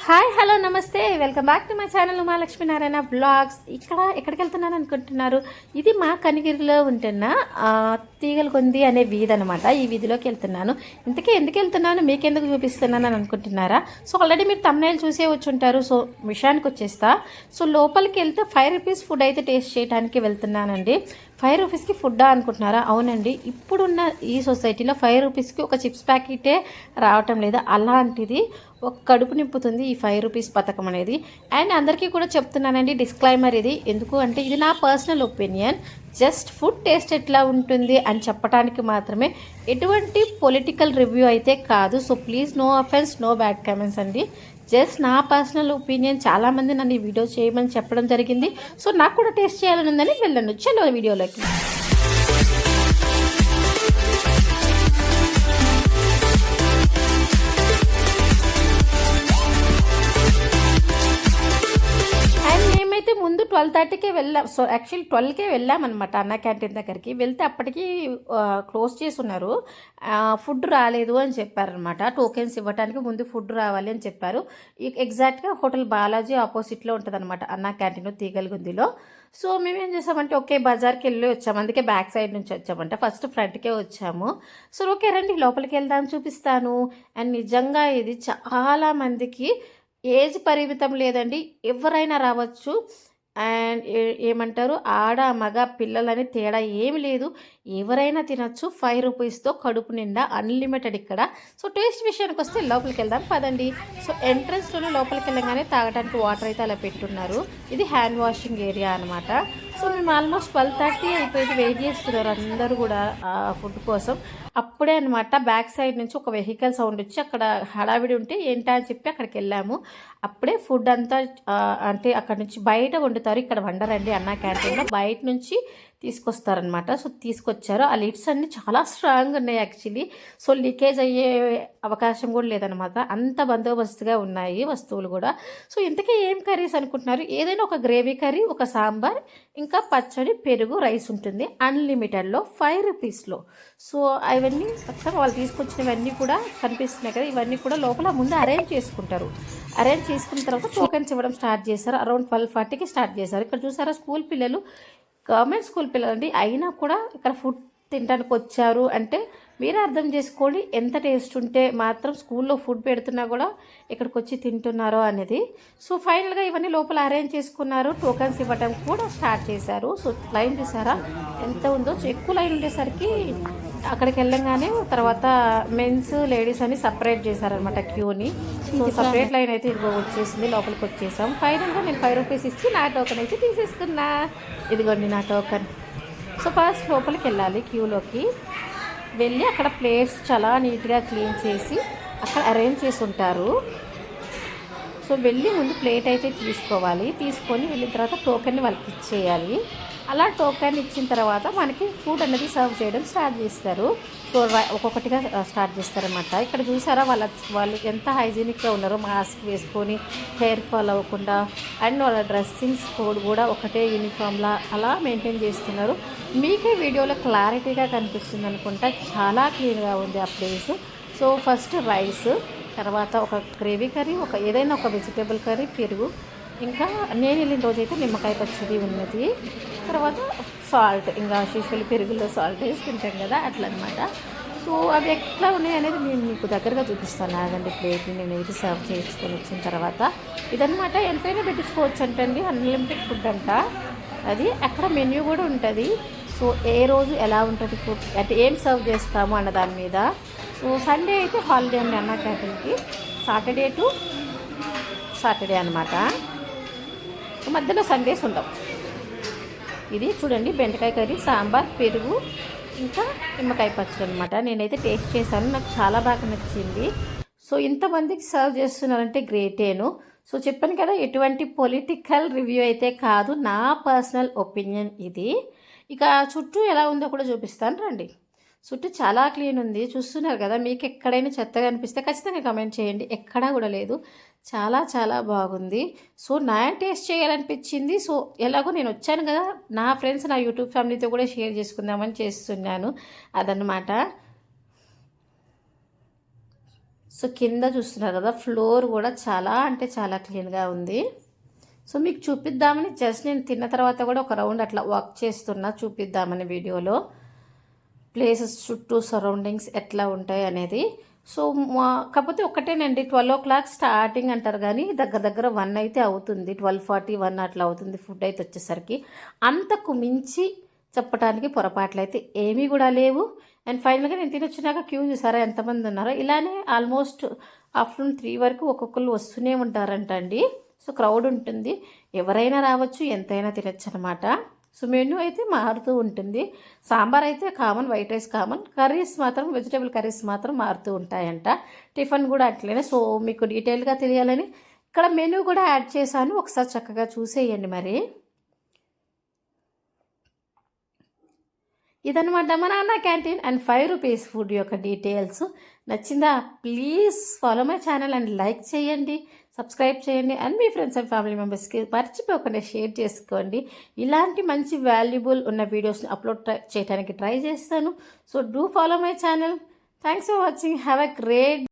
Hi hello namaste welcome back to my channel Umalakshminarayana vlogs. ఎక్కడికి వెళ్తున్నాను అనుకుంటున్నారు? ఇది మా కనిగిరిలో ఉంటున్న తీగలకొంది అనే వీధి అనమాట. ఈ వీధిలోకి వెళ్తున్నాను. ఇంతకీ ఎందుకు వెళ్తున్నాను, మీకెందుకు చూపిస్తున్నాను అని అనుకుంటున్నారా? సో ఆల్రెడీ మీరు తమ్నైల్ చూసే వచ్చి ఉంటారు. సో విషయానికి వచ్చేస్తా. సో లోపలికి వెళ్తే 5 రూపీస్ ఫుడ్ అయితే టేస్ట్ చేయడానికి వెళ్తున్నానండి. 5 రూపీస్కి ఫుడ్డా అనుకుంటున్నారా? అవునండి, ఇప్పుడున్న ఈ సొసైటీలో 5 రూపీస్కి ఒక చిప్స్ ప్యాకెటే రావటం లేదా, అలాంటిది ఒక కడుపు నింపుతుంది ఈ 5 రూపీస్ పథకం అనేది. అండ్ అందరికీ కూడా చెప్తున్నానండి, డిస్క్లైమర్ ఇది. ఎందుకు అంటే ఇది నా personal opinion. Just food taste ఎట్లా ఉంటుంది అని చెప్పడానికి మాత్రమే, ఎటువంటి పొలిటికల్ రివ్యూ అయితే కాదు. So please no offence, no bad comments అండి. జస్ట్ నా పర్సనల్ ఒపీనియన్. చాలామంది నన్ను ఈ వీడియో చేయమని చెప్పడం జరిగింది. సో నాకు కూడా టేస్ట్ చేయాలని ఉందని వెళ్ళండి. చలో వీడియోలోకి. ముందు 12:30కే వెళ్ళాం. సో యాక్చువల్లీ 12కే వెళ్ళామన్నమాట అన్న క్యాంటీన్ దగ్గరికి. వెళ్తే అప్పటికి క్లోజ్ చేసి ఉన్నారు. ఫుడ్ రాలేదు అని చెప్పారనమాట. టోకెన్స్ ఇవ్వడానికి ముందు ఫుడ్ రావాలి అని చెప్పారు. ఎగ్జాక్ట్గా హోటల్ బాలాజీ ఆపోజిట్లో ఉంటుంది అనమాట అన్న క్యాంటీన్ తీగలగుందిలో. సో మేమేం చేసామంటే ఓకే బజార్కి వెళ్ళి వచ్చాము. అందుకే బ్యాక్ సైడ్ నుంచి వచ్చామంటే, ఫస్ట్ ఫ్రంట్కే వచ్చాము. సో ఓకే రండి లోపలికి వెళ్దాం, చూపిస్తాను. అండ్ నిజంగా ఇది చాలామందికి ఏజ్ పరిమితం లేదండి, ఎవరైనా రావచ్చు. అండ్ ఏమంటారు, ఆడ మగ పిల్లలని తేడా ఏమి లేదు, ఎవరైనా తినచ్చు. 5 రూపీస్తో కడుపు నిండా అన్లిమిటెడ్ ఇక్కడ. సో టేస్ట్ విషయానికి వస్తే లోపలికి వెళ్దాం పదండి. సో ఎంట్రన్స్లోనే లోపలికి వెళ్ళగానే తాగడానికి వాటర్ అయితే అలా పెట్టున్నారు. ఇది హ్యాండ్ వాషింగ్ ఏరియా అనమాట. సో మేము ఆల్మోస్ట్ 12:30 అయిపోయింది, వెయిట్ చేస్తున్నారు అందరూ కూడా ఫుడ్ కోసం. అప్పుడే అనమాట బ్యాక్ సైడ్ నుంచి ఒక వెహికల్ సౌండ్ వచ్చి అక్కడ హడావిడి ఉంటే ఏంటా అని చెప్పి అక్కడికి వెళ్ళాము. అప్పుడే ఫుడ్ అంతా అంటే అక్కడ నుంచి బయట వండుతారు, ఇక్కడ వండరండి అన్న క్యాంటీన్లో, బయట నుంచి తీసుకొస్తారనమాట. సో తీసుకొచ్చారు. ఆ లిడ్స్ అన్నీ చాలా స్ట్రాంగ్ ఉన్నాయి యాక్చువల్లీ. సో లీకేజ్ అయ్యే అవకాశం కూడా లేదనమాట, అంత బందోబస్తుగా ఉన్నాయి వస్తువులు కూడా. సో ఇంతకీ ఏం కర్రీస్ అనుకుంటున్నారు? ఏదైనా ఒక గ్రేవీ కర్రీ, ఒక సాంబార్, ఇంకా పచ్చడి, పెరుగు, రైస్ ఉంటుంది అన్లిమిటెడ్లో 5 రూపీస్లో. సో అవన్నీ మొత్తం వాళ్ళు తీసుకొచ్చినవన్నీ కూడా కనిపిస్తున్నాయి కదా, ఇవన్నీ కూడా లోపల ముందు అరేంజ్ చేసుకుంటారు. అరేంజ్ చేసుకున్న తర్వాత టోకెన్స్ ఇవ్వడం స్టార్ట్ చేశారు. అరౌండ్ 12:40కి స్టార్ట్ చేశారు. ఇక్కడ చూసారా స్కూల్ పిల్లలు, గవర్నమెంట్ స్కూల్ పిల్లలండి, అయినా కూడా ఇక్కడ ఫుడ్ తినడానికి వచ్చారు అంటే మీరే అర్థం చేసుకోండి ఎంత టేస్ట్ ఉంటే మాత్రం స్కూల్లో ఫుడ్ పెడుతున్నా కూడా ఇక్కడికి వచ్చి తింటున్నారో అనేది. సో ఫైనల్గా ఇవన్నీ లోపల అరేంజ్ చేసుకున్నారు. టోకన్స్ ఇవ్వడం కూడా స్టార్ట్ చేశారు. సో లైన్ చూసారా ఎంత ఉందో. ఎక్కువ లైన్ ఉండేసరికి అక్కడికి వెళ్ళంగానే తర్వాత మెన్స్ లేడీస్ అని సపరేట్ చేశారనమాట క్యూని. సో సపరేట్ లైన్ అయితే ఇదిగో వచ్చేసింది, లోపలికి వచ్చేసాం. ఫైనల్గా నేను 5 రూపీస్ ఇచ్చి నా టోకెన్ అయితే తీసేసుకున్నా. ఇదిగోండి నా టోకెన్. సో ఫస్ట్ లోపలికి వెళ్ళాలి, క్యూలోకి వెళ్ళి అక్కడ ప్లేట్స్ చాలా నీట్గా క్లీన్ చేసి అక్కడ అరేంజ్ చేసి ఉంటారు. సో వెళ్ళి ముందు ప్లేట్ అయితే తీసుకోవాలి, తీసుకొని వెళ్ళిన తర్వాత టోకెన్ని వాళ్ళకి ఇచ్చేయాలి. అలా టోకెన్ ఇచ్చిన తర్వాత మనకి ఫుడ్ అనేది సర్వ్ చేయడం స్టార్ట్ చేస్తారు. సో ఒక్కొక్కటిగా స్టార్ట్ చేస్తారనమాట. ఇక్కడ చూసారా వాళ్ళు ఎంత హైజీనిక్గా ఉన్నారో, మాస్క్ వేసుకొని హెయిర్ ఫాల్ అవ్వకుండా. అండ్ వాళ్ళ డ్రెస్సింగ్స్ కోడ్ కూడా ఒకటే యూనిఫామ్లా అలా మెయింటైన్ చేస్తున్నారు. మీకే వీడియోలో క్లారిటీగా కనిపిస్తుంది అనుకుంటా, చాలా క్లీన్గా ఉంది ఆ ప్లేస్. సో ఫస్ట్ రైస్, తర్వాత ఒక గ్రేవీ కర్రీ, ఏదైనా ఒక వెజిటేబుల్ కర్రీ, పెరుగు, ఇంకా నేను వెళ్ళిన రోజైతే నిమ్మకాయ పచ్చడి ఉన్నది. తర్వాత సాల్ట్, ఇంకా యూజువల్లీ పెరుగులో సాల్ట్ వేసుకుంటాం కదా అట్లా అనమాట. సో అవి ఎట్లా ఉన్నాయి అనేది నేను మీకు దగ్గరగా చూపిస్తాను. ఆగండి ప్లేట్ని నేను ఇది సర్వ్ చేసుకొని వచ్చిన తర్వాత. ఇదనమాట ఎంతైనా పెట్టించుకోవచ్చు అంటండి, అన్లిమిటెడ్ ఫుడ్ అంట. అది అక్కడ మెన్యూ కూడా ఉంటుంది. సో ఏ రోజు ఎలా ఉంటుంది ఫుడ్ అంటే ఏం సర్వ్ చేస్తాము అన్న దాని మీద. సో సండే అయితే హాలిడే అండి అన్న క్యాంటీన్కి, సాటర్డే టు సాటర్డే అనమాట. మధ్యలో సండేస్ ఉండవు. ఇది చూడండి బెండకాయ కర్రీ, సాంబార్, పెరుగు, ఇంకా నిమ్మకాయ పచ్చడి అనమాట. నేనైతే టేస్ట్ చేశాను, నాకు చాలా బాగా నచ్చింది. సో ఇంతమందికి సర్వ్ చేస్తున్నారంటే గ్రేటేను. సో చెప్పాను కదా, ఎటువంటి పొలిటికల్ రివ్యూ అయితే కాదు, నా పర్సనల్ ఒపీనియన్ ఇది. ఇక చుట్టూ ఎలా ఉందో కూడా చూపిస్తాను రండి. చుట్టూ చాలా క్లీన్ ఉంది, చూస్తున్నారు కదా. మీకు ఎక్కడైనా చెత్తగా అనిపిస్తే ఖచ్చితంగా కమెంట్ చేయండి, ఎక్కడా కూడా లేదు. చాలా చాలా బాగుంది. సో నా టేస్ట్ చేయాలనిపించింది. సో ఎలాగో నేను వచ్చాను కదా, నా ఫ్రెండ్స్ నా యూట్యూబ్ ఫ్యామిలీతో కూడా షేర్ చేసుకుందామని చేస్తున్నాను అదనమాట. సో కింద చూస్తున్నారు కదా, ఫ్లోర్ కూడా చాలా అంటే చాలా క్లీన్గా ఉంది. సో మీకు చూపిద్దామని జస్ట్ నేను తిన్న తర్వాత కూడా ఒక రౌండ్ అట్లా వాక్ చేస్తున్నా, చూపిద్దామని వీడియోలో ప్లేసెస్ చుట్టూ సరౌండింగ్స్ ఎట్లా ఉంటాయి అనేది. సో కాకపోతే ఒకటేనండి, 12 o'clock స్టార్టింగ్ అంటారు కానీ దగ్గర దగ్గర 1 అయితే అవుతుంది, 12:41 అట్లా అవుతుంది ఫుడ్ అయితే వచ్చేసరికి. అంతకు మించి చెప్పడానికి పొరపాట్లు అయితే ఏమీ కూడా లేవు. అండ్ ఫైనల్గా నేను తినొచ్చినాక క్యూ చూసారా ఎంతమంది ఉన్నారో. ఇలానే ఆల్మోస్ట్ ఆఫ్టర్నూన్ 3 వరకు ఒక్కొక్కరు వస్తూనే ఉంటారంట అండి. సో క్రౌడ్ ఉంటుంది, ఎవరైనా రావచ్చు, ఎంతైనా తినచ్చు అనమాట. సో మెనూ అయితే మారుతూ ఉంటుంది. సాంబార్ అయితే common, white rice common, curries మాత్రం వెజిటేబుల్ కర్రీస్ మాత్రం మారుతూ ఉంటాయంట. టిఫిన్ కూడా అట్లనే. సో మీకు డీటెయిల్గా తెలియాలని ఇక్కడ మెనూ కూడా యాడ్ చేశాను, ఒకసారి చక్కగా చూసేయండి. మరి ఇదనమాట మన అన్న క్యాంటీన్ అండ్ 5 రూపీస్ ఫుడ్ యొక్క డీటెయిల్స్. నచ్చిందా? Please follow my channel and like చేయండి, సబ్స్క్రైబ్ చేయండి, and me friends and family మెంబర్స్కి మర్చిపోకుండా షేర్ చేసుకోండి. ఇలాంటి మంచి వాల్యుబుల్ ఉన్న వీడియోస్ని అప్లోడ్ చేయడానికి ట్రై చేస్తాను. So do follow my channel. Thanks for watching. Have a great